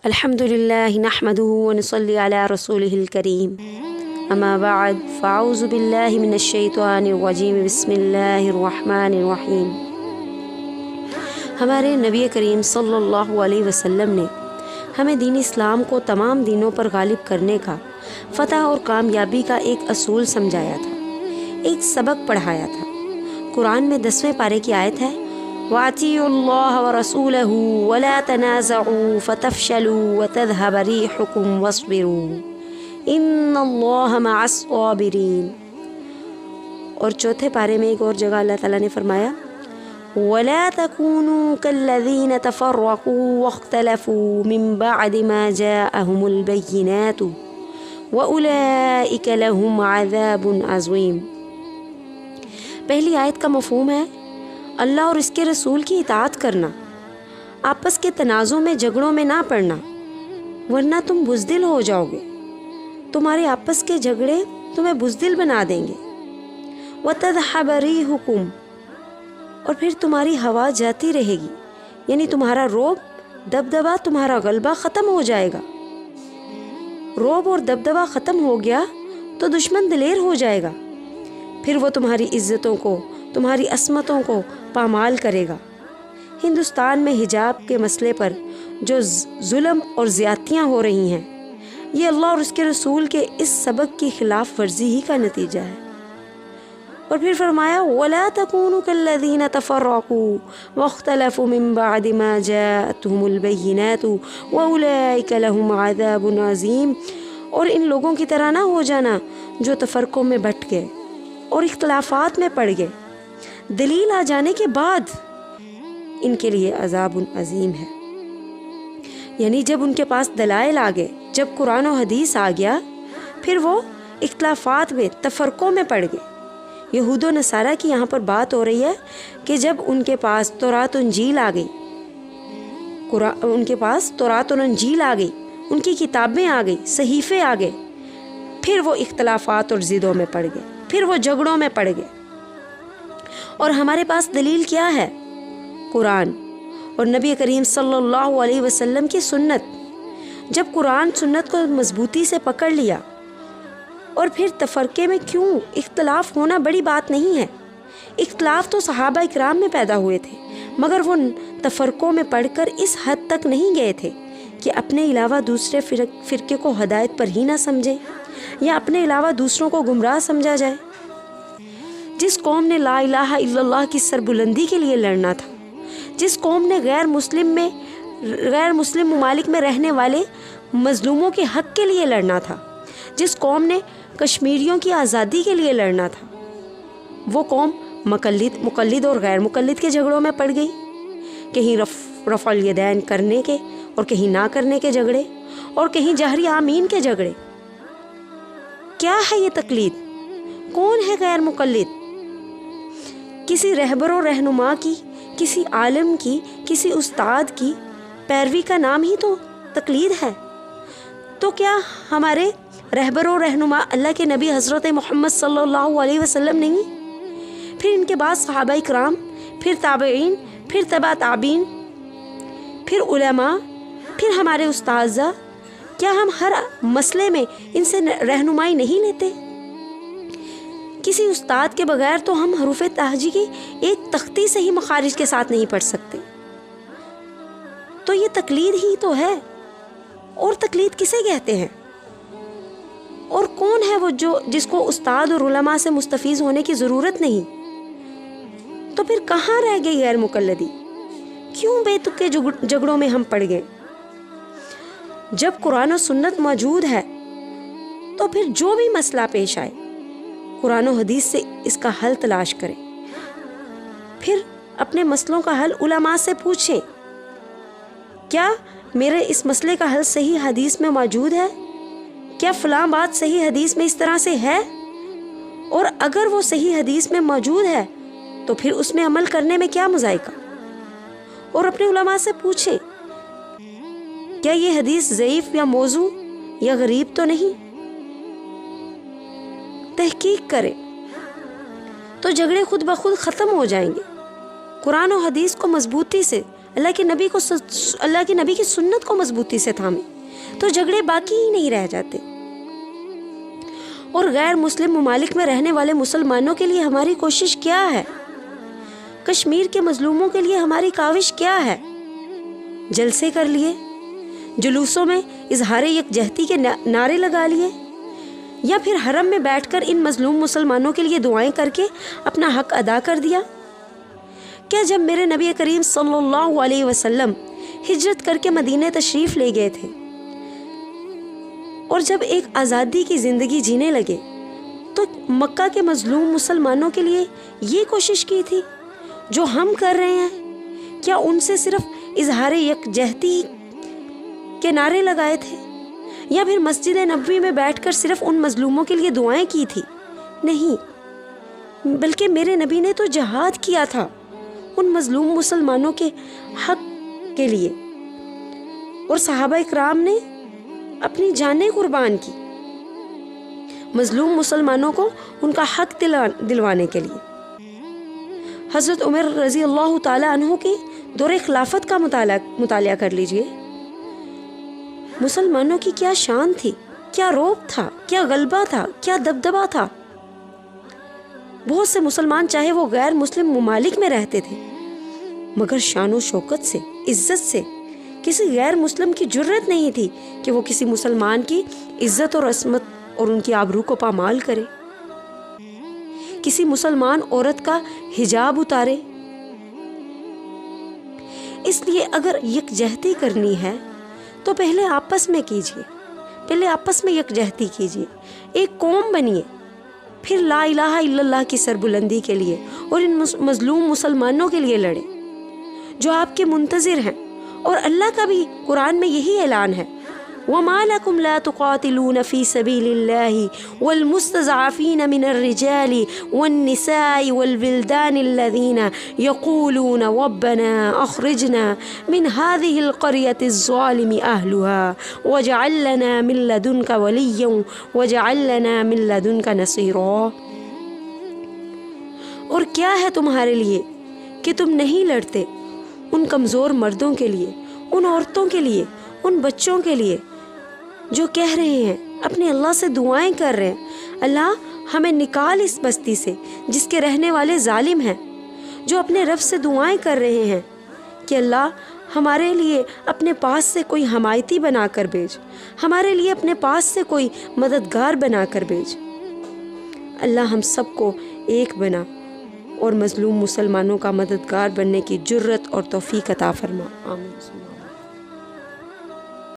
الحمد للہ نحمدہ ونصلی علی رسولہ الکریم اما بعد فاعوذ باللہ من الشیطان الرجیم بسم اللہ الرحمن الرحیم۔ ہمارے نبی کریم صلی اللہ علیہ وسلم نے ہمیں دین اسلام کو تمام دینوں پر غالب کرنے کا، فتح اور کامیابی کا ایک اصول سمجھایا تھا، ایک سبق پڑھایا تھا۔ قرآن میں 10ویں پارے کی آیت ہے وَأَطِيعُوا اللَّهَ وَرَسُولَهُ وَلَا تَنَازَعُوا فَتَفْشَلُوا وَتَذْهَبَ رِيحُكُمْ وَاصْبِرُوا إِنَّ اللَّهَ مَعَ الصَّابِرِينَ۔ اور چوتھے پارے میں ایک اور جگہ اللہ تعالیٰ نے فرمایا وَلَا تَكُونُوا كَالَّذِينَ تَفَرَّقُوا وَاخْتَلَفُوا مِن بَعْدِ مَا جَاءَهُمُ الْبَيِّنَاتُ وَأُولَئِكَ لَهُمْ عَذَابٌ عَظِيمٌ۔ پہلی آیت کا مفہوم ہے اللہ اور اس کے رسول کی اطاعت کرنا، آپس کے تنازع میں جھگڑوں میں نہ پڑنا، ورنہ تم بزدل ہو جاؤ گے، تمہارے آپس کے جھگڑے تمہیں بزدل بنا دیں گے۔ وَتَذْهَبَ رِيحُكُمْ، اور پھر تمہاری ہوا جاتی رہے گی، یعنی تمہارا رعب دبدبہ، تمہارا غلبہ ختم ہو جائے گا۔ رعب اور دبدبہ ختم ہو گیا تو دشمن دلیر ہو جائے گا، پھر وہ تمہاری عزتوں کو، تمہاری عصمتوں کو پامال کرے گا۔ ہندوستان میں حجاب کے مسئلے پر جو ظلم اور زیادتیاں ہو رہی ہیں، یہ اللہ اور اس کے رسول کے اس سبق کی خلاف ورزی ہی کا نتیجہ ہے۔ اور پھر فرمایا وَلَا تَكُونُوا كَالَّذِينَ تَفَرَّقُوا وَاخْتَلَفُوا مِن بَعْدِ مَا جَاءَتْهُمُ الْبَيِّنَاتُ وَأُولَئِكَ لَهُمْ عَذَابٌ عَظِيمٌ۔ اور ان لوگوں کی طرح نہ ہو جانا جو تفرقوں میں بٹ گئے اور اختلافات میں پڑ گئے، دلیل آ جانے کے بعد ان کے لیے عذاب عظیم ہے۔ یعنی جب ان کے پاس دلائل آ گئے، جب قرآن و حدیث آ گیا، پھر وہ اختلافات میں، تفرقوں میں پڑ گئے۔ یہود و نصارہ کی یہاں پر بات ہو رہی ہے کہ جب ان کے پاس تورات و انجیل آ گئی، ان کے پاس تورات و انجیل آ گئی، ان کی کتابیں آ گئی، صحیفے آ گئے، پھر وہ اختلافات اور ضدوں میں پڑ گئے، پھر وہ جھگڑوں میں پڑ گئے۔ اور ہمارے پاس دلیل کیا ہے؟ قرآن اور نبی کریم صلی اللہ علیہ وسلم کی سنت۔ جب قرآن سنت کو مضبوطی سے پکڑ لیا، اور پھر تفرقے میں کیوں؟ اختلاف ہونا بڑی بات نہیں ہے۔ اختلاف تو صحابہ اکرام میں پیدا ہوئے تھے، مگر وہ تفرقوں میں پڑھ کر اس حد تک نہیں گئے تھے کہ اپنے علاوہ دوسرے فرقے کو ہدایت پر ہی نہ سمجھے، یا اپنے علاوہ دوسروں کو گمراہ سمجھا جائے۔ جس قوم نے لا الہ الا اللہ کی سربلندی کے لیے لڑنا تھا، جس قوم نے غیر مسلم ممالک میں رہنے والے مظلوموں کے حق کے لیے لڑنا تھا، جس قوم نے کشمیریوں کی آزادی کے لیے لڑنا تھا، وہ قوم مقلد اور غیر مقلد کے جھگڑوں میں پڑ گئی۔ کہیں رفع الیدین کرنے کے اور کہیں نہ کرنے کے جھگڑے، اور کہیں جہری آمین کے جھگڑے۔ کیا ہے یہ تقلید؟ کون ہے غیر مقلد؟ کسی رہبر و رہنما کی، کسی عالم کی، کسی استاد کی پیروی کا نام ہی تو تقلید ہے۔ تو کیا ہمارے رہبر و رہنما اللہ کے نبی حضرت محمد صلی اللہ علیہ وسلم نہیں؟ پھر ان کے بعد صحابہ اکرام، پھر تابعین، پھر تبع تابعین، پھر علماء، پھر ہمارے اساتذہ، کیا ہم ہر مسئلے میں ان سے رہنمائی نہیں لیتے؟ کسی استاد کے بغیر تو ہم حروف تہجی کی ایک تختی سے ہی مخارج کے ساتھ نہیں پڑھ سکتے۔ تو یہ تقلید ہی تو ہے۔ اور تقلید کسے کہتے ہیں؟ اور کون ہے وہ جس کو استاد اور علماء سے مستفیض ہونے کی ضرورت نہیں؟ تو پھر کہاں رہ گئی غیر مقلدی؟ کیوں بے تکے جھگڑوں میں ہم پڑ گئے؟ جب قرآن و سنت موجود ہے تو پھر جو بھی مسئلہ پیش آئے، قرآن و حدیث سے اس کا حل تلاش کریں، پھر اپنے مسئلوں کا حل علماء سے پوچھیں، کیا میرے اس مسئلے کا حل صحیح حدیث میں موجود ہے؟ کیا فلاں بات صحیح حدیث میں اس طرح سے ہے؟ اور اگر وہ صحیح حدیث میں موجود ہے تو پھر اس میں عمل کرنے میں کیا مذائقہ؟ اور اپنے علماء سے پوچھیں کیا یہ حدیث ضعیف یا موضوع یا غریب تو نہیں؟ تحقیق کریں تو جھگڑے خود بخود ختم ہو جائیں گے۔ قرآن و حدیث کو مضبوطی سے اللہ کے نبی کی سنت کو مضبوطی سے تھامیں تو جھگڑے باقی ہی نہیں رہ جاتے۔ اور غیر مسلم ممالک میں رہنے والے مسلمانوں کے لیے ہماری کوشش کیا ہے؟ کشمیر کے مظلوموں کے لیے ہماری کاوش کیا ہے؟ جلسے کر لیے، جلوسوں میں اظہار یکجہتی کے نعرے لگا لیے، یا پھر حرم میں بیٹھ کر ان مظلوم مسلمانوں کے لیے دعائیں کر کے اپنا حق ادا کر دیا؟ کیا جب میرے نبی کریم صلی اللہ علیہ وسلم ہجرت کر کے مدینہ تشریف لے گئے تھے اور جب ایک آزادی کی زندگی جینے لگے تو مکہ کے مظلوم مسلمانوں کے لیے یہ کوشش کی تھی جو ہم کر رہے ہیں؟ کیا ان سے صرف اظہار یکجہتی کے نعرے لگائے تھے، یا پھر مسجد نبوی میں بیٹھ کر صرف ان مظلوموں کے لیے دعائیں کی تھی؟ نہیں، بلکہ میرے نبی نے تو جہاد کیا تھا ان مظلوم مسلمانوں کے حق کے لیے، اور صحابہ اکرام نے اپنی جانیں قربان کی مظلوم مسلمانوں کو ان کا حق دلوانے کے لیے۔ حضرت عمر رضی اللہ تعالی عنہ کے دور خلافت کا مطالعہ کر لیجئے۔ مسلمانوں کی کیا شان تھی، کیا روب تھا، کیا غلبہ تھا، کیا دبدبہ تھا۔ بہت سے مسلمان چاہے وہ غیر مسلم ممالک میں رہتے تھے، مگر شان و شوکت سے، عزت سے کسی غیر مسلم کی جرت نہیں تھی کہ وہ کسی مسلمان کی عزت اور عصمت اور ان کی آبرو کو پامال کرے، کسی مسلمان عورت کا حجاب اتارے۔ اس لیے اگر یکجہتی کرنی ہے تو پہلے آپس میں کیجیے، پہلے آپس میں یکجہتی کیجیے، ایک قوم بنیے، پھر لا الہ الا اللہ کی سربلندی کے لیے اور ان مظلوم مسلمانوں کے لیے لڑیں جو آپ کے منتظر ہیں۔ اور اللہ کا بھی قرآن میں یہی اعلان ہے، وَمَا لَكُمْ لَا تُقَاتِلُونَ فِي سَبِيلِ اللَّهِ وَالْمُسْتَضْعَفِينَ مِنَ الرِّجَالِ وَالنِّسَاءِ وَالْوِلْدَانِ الَّذِينَ يَقُولُونَ رَبَّنَا أَخْرِجْنَا مِنْ هَذِهِ الْقَرْيَةِ الظَّالِمِ أَهْلُهَا وَاجْعَل لَّنَا مِن لَّدُنكَ وَلِيًّا وَاجْعَل لَّنَا مِن لَّدُنكَ نَصِيرًا۔ اور کیا ہے تمہارے لیے کہ تم نہیں لڑتے ان کمزور مردوں کے لیے، ان عورتوں کے لیے، ان بچوں کے لیے جو کہہ رہے ہیں، اپنے اللہ سے دعائیں کر رہے ہیں، اللہ ہمیں نکال اس بستی سے جس کے رہنے والے ظالم ہیں، جو اپنے رب سے دعائیں کر رہے ہیں کہ اللہ ہمارے لیے اپنے پاس سے کوئی حمایتی بنا کر بھیج، ہمارے لیے اپنے پاس سے کوئی مددگار بنا کر بھیج۔ اللہ ہم سب کو ایک بنا اور مظلوم مسلمانوں کا مددگار بننے کی جرت اور توفیق عطا فرما، آمین۔